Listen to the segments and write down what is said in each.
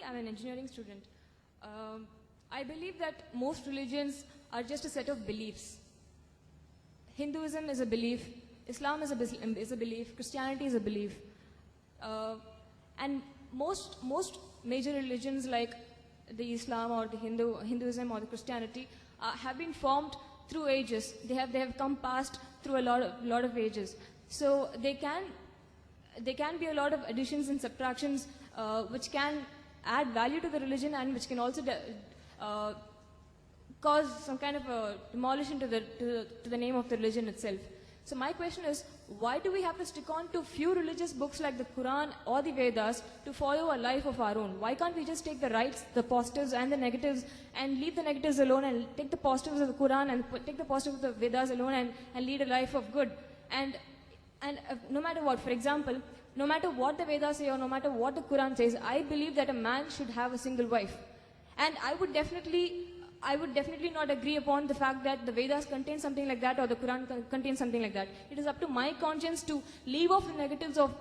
I'm an engineering student. I believe that most religions are just a set of beliefs. Hinduism is a belief, Islam is a belief, Christianity is a belief. And most major religions like the Islam or the Hinduism or the Christianity have been formed through ages. They have come past through a lot of ages. So there can be a lot of additions and subtractions which can add value to the religion and which can also cause some kind of a demolition to the name of the religion itself. So my question is, why do we have to stick on to few religious books like the Quran or the Vedas to follow a life of our own? Why can't we just take the rights, the positives and the negatives and leave the negatives alone and take the positives of the Quran and take the positives of the Vedas alone and lead a life of good? And no matter what, for example, no matter what the Vedas say or no matter what the Quran says, I believe that a man should have a single wife. And I would definitely not agree upon the fact that the Vedas contain something like that or the Quran contains something like that. It is up to my conscience to leave off the negatives of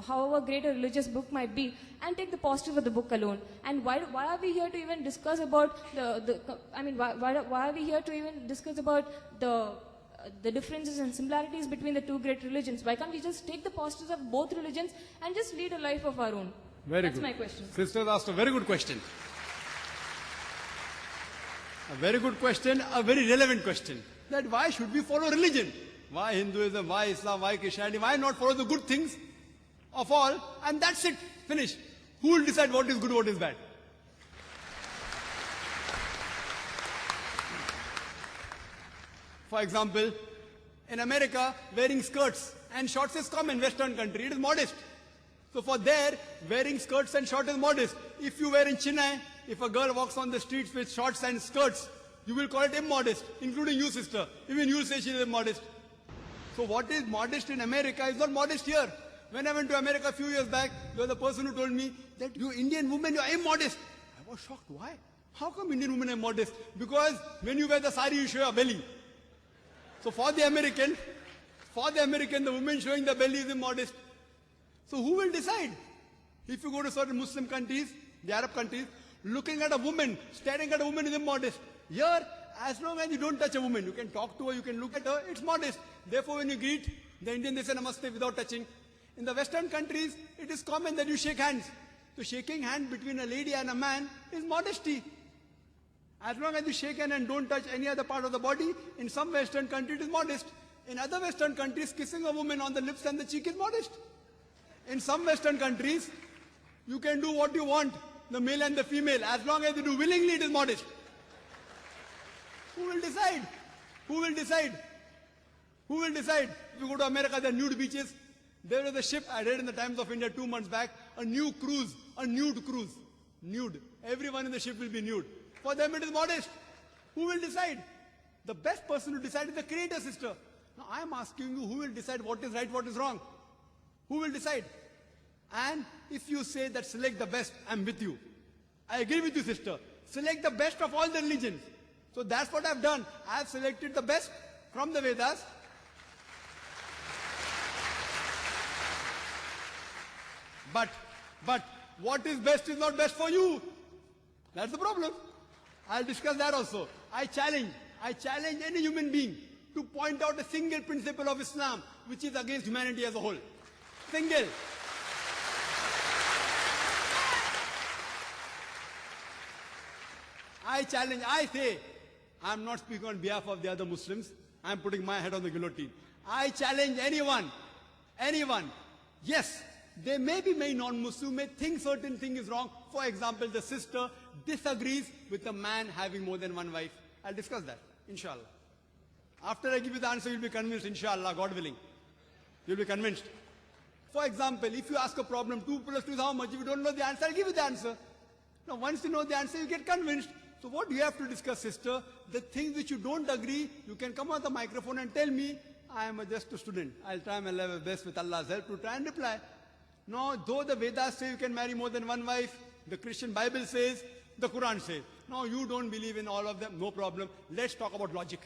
however great a religious book might be and take the positive of the book alone. And why are we here to even discuss about why are we here to even discuss about the differences and similarities between the two great religions? Why can't we just take the positives of both religions and just lead a life of our own? That's my question. Sister asked a very good question. A very good question, a very relevant question. That why should we follow religion? Why Hinduism, why Islam, why Christianity? Why not follow the good things of all? And that's it. Finish. Who will decide what is good, what is bad? For example, in America, wearing skirts and shorts is common. Western country, it is modest. So for there, wearing skirts and shorts is modest. If you wear in Chennai, if a girl walks on the streets with shorts and skirts, you will call it immodest, including you, sister. Even you will say she is immodest. So what is modest in America is not modest here. When I went to America a few years back, there was a person who told me that you Indian women, you are immodest. I was shocked. Why? How come Indian women are modest? Because when you wear the sari, you show your belly. So for the American, the woman showing the belly is immodest. So who will decide? If you go to certain Muslim countries, the Arab countries, looking at a woman, staring at a woman is immodest. Here, as long as you don't touch a woman, you can talk to her, you can look at her, it's modest. Therefore, when you greet the Indian, they say namaste without touching. In the Western countries, it is common that you shake hands. So shaking hands between a lady and a man is modesty. As long as you shake hands and don't touch any other part of the body, in some Western countries it is modest. In other Western countries, kissing a woman on the lips and the cheek is modest. In some Western countries, you can do what you want, the male and the female. As long as you do willingly, it is modest. Who will decide? Who will decide? Who will decide? If you go to America, there are nude beaches. There was a ship, I read in the Times of India 2 months back, a nude cruise. Nude. Everyone in the ship will be nude. For them it is modest. Who will decide? The best person to decide is the Creator, sister. Now I am asking you, who will decide what is right, what is wrong? Who will decide? And if you say that select the best, I am with you. I agree with you, sister. Select the best of all the religions. So that's what I have done. I have selected the best from the Vedas. But what is best is not best for you. That's the problem. I'll discuss that also. I challenge any human being to point out a single principle of Islam which is against humanity as a whole. Single. I challenge, I say, I'm not speaking on behalf of the other Muslims. I'm putting my head on the guillotine. I challenge anyone. Yes, there may be many non-Muslims may think certain thing is wrong. For example, the sister disagrees with a man having more than one wife. I'll discuss that, inshallah. After I give you the answer, you'll be convinced, inshallah, God willing. You'll be convinced. For example, if you ask a problem, 2 plus 2 is how much? If you don't know the answer, I'll give you the answer. Now, once you know the answer, you get convinced. So what do you have to discuss, sister? The things which you don't agree, you can come on the microphone and tell me, I am just a student. I'll try my level best with Allah's help to try and reply. No, though the Vedas say you can marry more than one wife, the Christian Bible says, the Quran says. No, you don't believe in all of them, no problem. Let's talk about logic.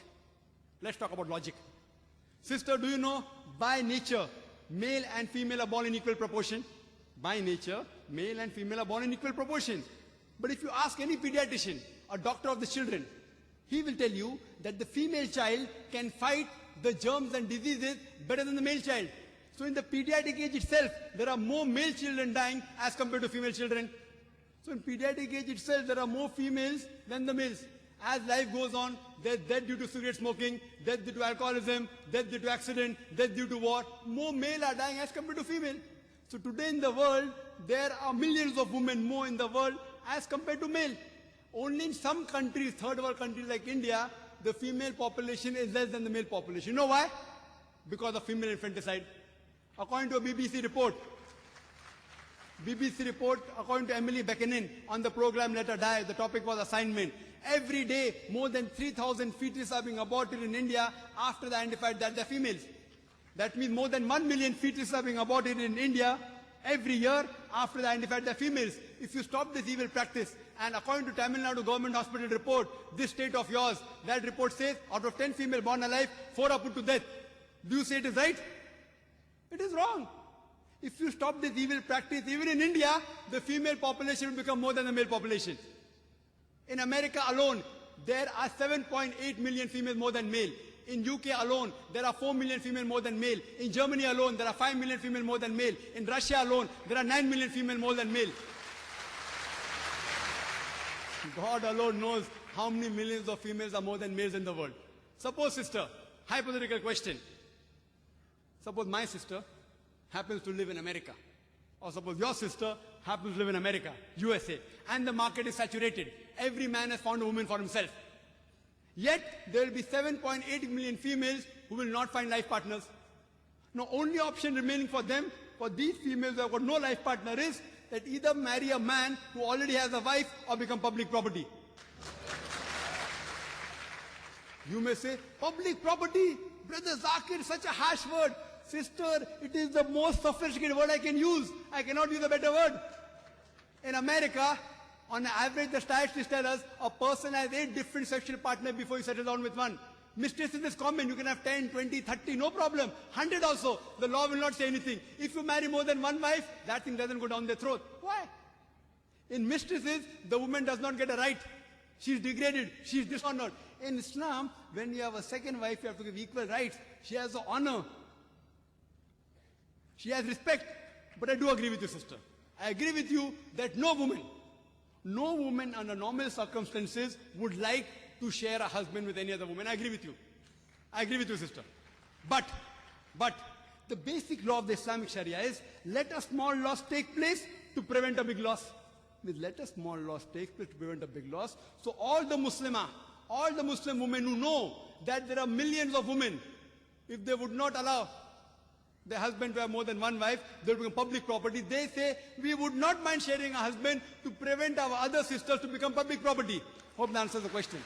Sister, do you know, by nature, male and female are born in equal proportion? By nature, male and female are born in equal proportions. But if you ask any pediatrician or doctor of the children, he will tell you that the female child can fight the germs and diseases better than the male child. So in the pediatric age itself, there are more male children dying as compared to female children. So in pediatric age itself, there are more females than the males. As life goes on, there's death due to cigarette smoking, death due to alcoholism, death due to accident, death due to war. More male are dying as compared to female. So today in the world, there are millions of women more in the world as compared to male. Only in some countries, third world countries like India, the female population is less than the male population. You know why? Because of female infanticide. According to a BBC report, according to Emily Beckenin on the program Let Her Die, the topic was assignment. Every day, more than 3,000 fetuses are being aborted in India after they identified that they're females. That means more than 1 million fetuses are being aborted in India every year after they identified they're females. If you stop this evil practice, and according to Tamil Nadu Government Hospital report, this state of yours, that report says out of 10 female born alive, 4 are put to death. Do you say it is right? It is wrong. If you stop this evil practice, even in India, the female population will become more than the male population. In America alone, there are 7.8 million females more than male. In UK alone, there are 4 million female more than male. In Germany alone, there are 5 million female more than male. In Russia alone, there are 9 million female more than male. God alone knows how many millions of females are more than males in the world. Suppose, sister, hypothetical question. Suppose my sister happens to live in America. Or suppose your sister happens to live in America, USA. And the market is saturated. Every man has found a woman for himself. Yet, there will be 7.8 million females who will not find life partners. Now, only option remaining for them, for these females who have got no life partner, is that either marry a man who already has a wife or become public property. You may say, public property? Brother Zakir, such a harsh word. Sister, it is the most sophisticated word I can use. I cannot use a better word. In America, on average, the statistics tell us a person has 8 different sexual partners before he settles down with one. Mistresses is common. You can have 10, 20, 30, no problem. 100 also. The law will not say anything. If you marry more than one wife, that thing doesn't go down their throat. Why? In mistresses, the woman does not get a right. She is degraded. She is dishonored. In Islam, when you have a second wife, you have to give equal rights. She has the honor. She has respect. But I do agree with you, sister. I agree with you that no woman under normal circumstances would like to share a husband with any other woman. I agree with you. I agree with you, sister. But the basic law of the Islamic Sharia is, let a small loss take place to prevent a big loss. Means let a small loss take place to prevent a big loss. So all the Muslim women who know that there are millions of women, if they would not allow their husband to have more than one wife, they will become public property. They say, we would not mind sharing a husband to prevent our other sisters to become public property. Hope that answers the question.